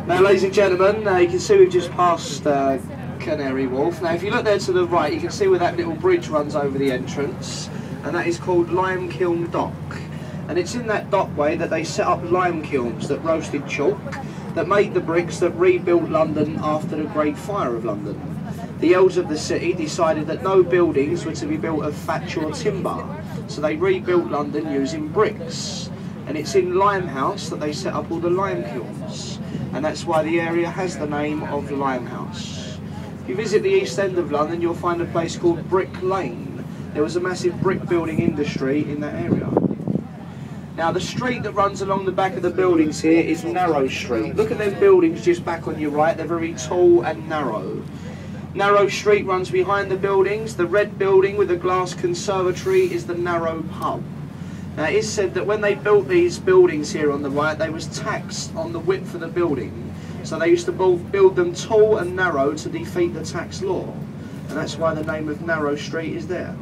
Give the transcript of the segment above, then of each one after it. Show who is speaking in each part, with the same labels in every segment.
Speaker 1: Now, ladies and gentlemen, you can see we've just passed Canary Wharf. Now, if you look there to the right, you can see where that little bridge runs over the entrance, and that is called Limekiln Dock. And it's in that dockway that they set up lime kilns that roasted chalk, that made the bricks that rebuilt London after the Great Fire of London. The elders of the city decided that no buildings were to be built of thatch or timber, so they rebuilt London using bricks. And it's in Limehouse that they set up all the lime kilns, and that's why the area has the name of Limehouse. If you visit the East End of London, you'll find a place called Brick Lane. There was a massive brick building industry in that area. Now, the street that runs along the back of the buildings here is Narrow Street. Look at them buildings just back on your right, they're very tall and narrow. Narrow Street runs behind the buildings. The red building with the glass conservatory is the Narrow Pub. Now, it is said that when they built these buildings here on the right, they was taxed on the width of the building. So they used to build them tall and narrow to defeat the tax law. And that's why the name of Narrow Street is there.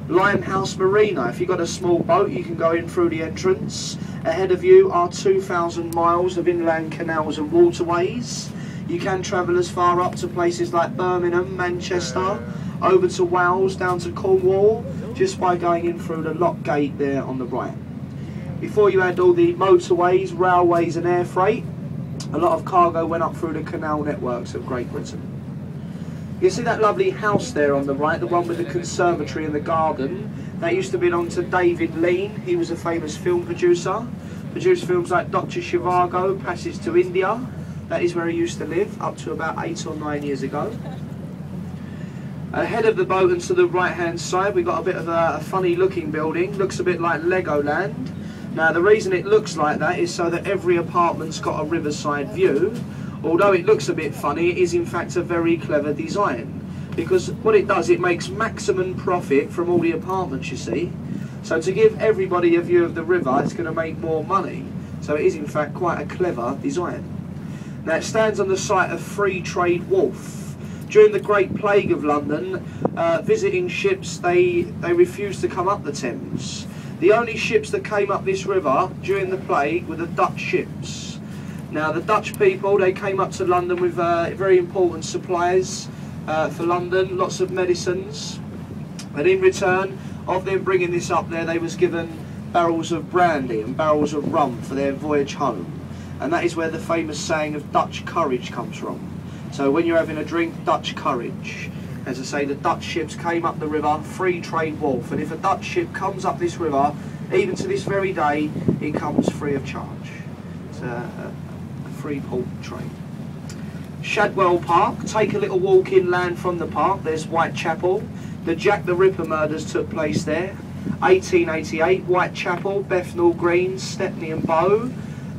Speaker 1: Limehouse Marina. If you've got a small boat, you can go in through the entrance. Ahead of you are 2,000 miles of inland canals and waterways. You can travel as far up to places like Birmingham, Manchester, over to Wales, down to Cornwall, just by going in through the lock gate there on the right. Before you had all the motorways, railways and air freight, a lot of cargo went up through the canal networks of Great Britain. You see that lovely house there on the right, the one with the conservatory and the garden? That used to belong to David Lean. He was a famous film producer. Produced films like Dr. Zhivago, Passage to India. That is where he used to live, up to about 8 or 9 years ago. Ahead of the boat and to the right-hand side, we've got a bit of a funny looking building. Looks a bit like Legoland. Now, the reason it looks like that is so that every apartment's got a riverside view. Although it looks a bit funny, it is in fact a very clever design, because what it does, it makes maximum profit from all the apartments, you see. So to give everybody a view of the river, it's going to make more money. So it is in fact quite a clever design. Now, it stands on the site of Free Trade Wharf. During the Great Plague of London, visiting ships, they refused to come up the Thames. The only ships that came up this river during the plague were the Dutch ships. Now, the Dutch people, they came up to London with very important supplies for London, lots of medicines. And in return of them bringing this up there, they was given barrels of brandy and barrels of rum for their voyage home. And that is where the famous saying of Dutch courage comes from. So when you're having a drink, Dutch courage. As I say, the Dutch ships came up the river, Free Trade Wharf. And if a Dutch ship comes up this river, even to this very day, it comes free of charge. It's a free port trade. Shadwell Park. Take a little walk inland from the park. There's Whitechapel. The Jack the Ripper murders took place there. 1888, Whitechapel, Bethnal Green, Stepney and Bow.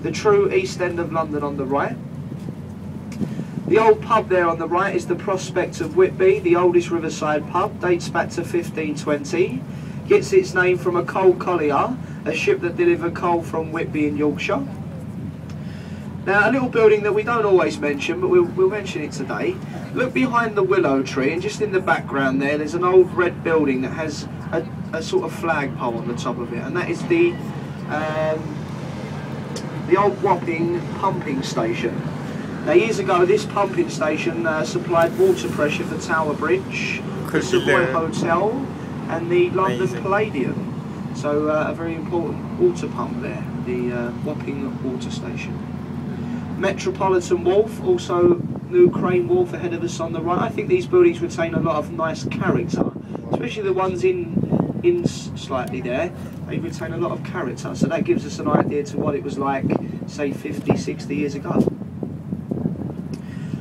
Speaker 1: The true East End of London on the right. The old pub there on the right is the Prospect of Whitby, the oldest riverside pub, dates back to 1520. Gets its name from a coal collier, a ship that delivered coal from Whitby in Yorkshire. Now, a little building that we don't always mention, but we'll mention it today. Look behind the willow tree, and just in the background there's an old red building that has a sort of flagpole on the top of it, and that is the old Wapping pumping station. Now, years ago, this pumping station supplied water pressure for Tower Bridge, the Savoy Hotel, and the London Palladium. So, a very important water pump there, the Wapping water station. Metropolitan Wharf, also New Crane Wharf ahead of us on the right. I think these buildings retain a lot of nice character, especially the ones in slightly there. They retain a lot of character, so that gives us an idea to what it was like, say, 50, 60 years ago.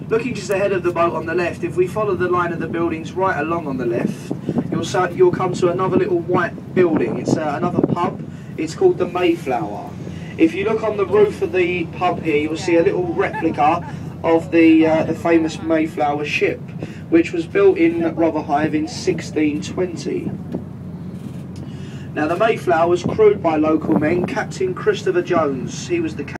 Speaker 1: Looking just ahead of the boat on the left, if we follow the line of the buildings right along on the left, you'll come to another little white building. It's another pub. It's called the Mayflower. If you look on the roof of the pub here, you'll see a little replica of the famous Mayflower ship, which was built in Rotherhithe in 1620. Now, the Mayflower was crewed by local men. Captain Christopher Jones, he was the